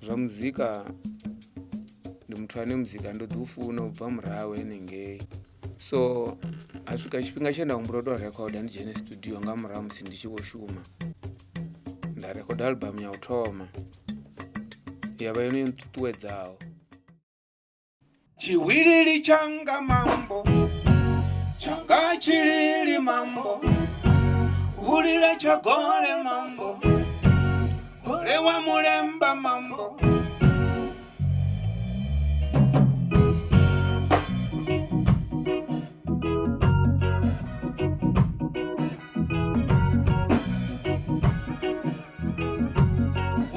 zva muzika ndi muthu ane muzika ndo ḓiufuna ubva murahu henengei. So aswika tshifhinga tshe nda humbula tou rekhoda ndi dzhene studio nga murahu musi ndi tshi vho shuma, nda rekhoda album ya u thoma ya vha yone yo nṱuṱuwedzaho. Chiwilili changa mambo changa chilili mambo vulile chagole mambo gole wa mulemba mambo.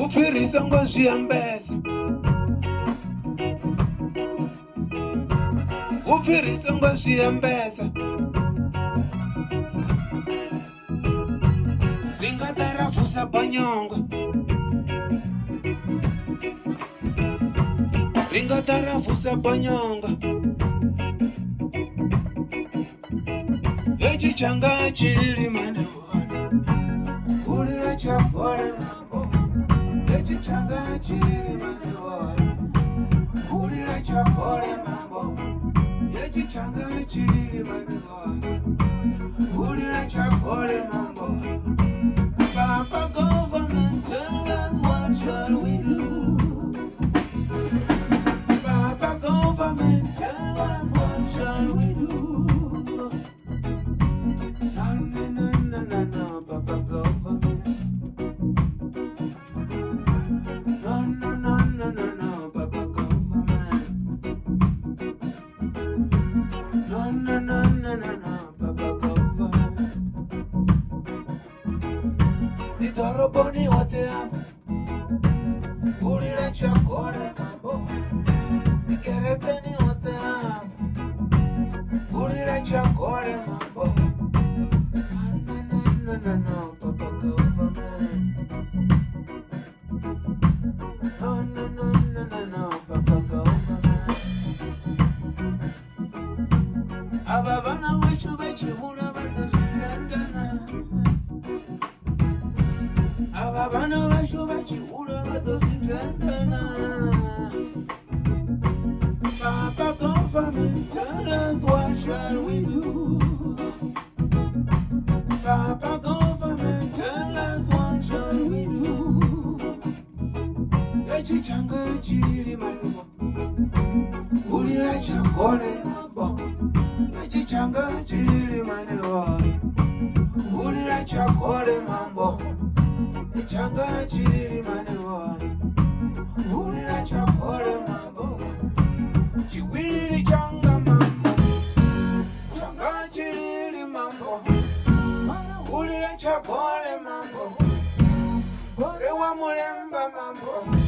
Upfirisa ngo zviambesa, upfirisa ngo zviambesa, ringatarafusa banyongo, ringatarafusa banyongo. Echi changa chilili mane kulira chagole mambo. Echi changa chilili mane kulira chagole mambo. Echi changa chilili mane kulira chagole mambo. Papa government, tell us what shall we do? Papa government, tell us what shall we do? No, no, no, no, no, no, Papa government. No, no, no, no, no, no, Papa government. No, no, no, no, no, no, Papa government. Zidoroboni wote hapa kulira chakole mambo. Zikerekeni wote hapa kulira chakole mambo. No, no, no, no, no, Papa government. No, no, no, no, no, no, Papa government. Aba bana wechu bechihura batazitendana. Aba bana wechu bechihura batazitendana. Papa government, tell us what shall we do? Papa government, tell us what shall we do? Echi changa chilili manuwa kulira chagole mambo. Echi changa chilili manuwa kulira chagole mambo. Echi changa chilili manuwa kulira chagole mambo. Chiwilili changa mambo changa chilili mambo kulira chagole mambo gole wa mulemba mambo.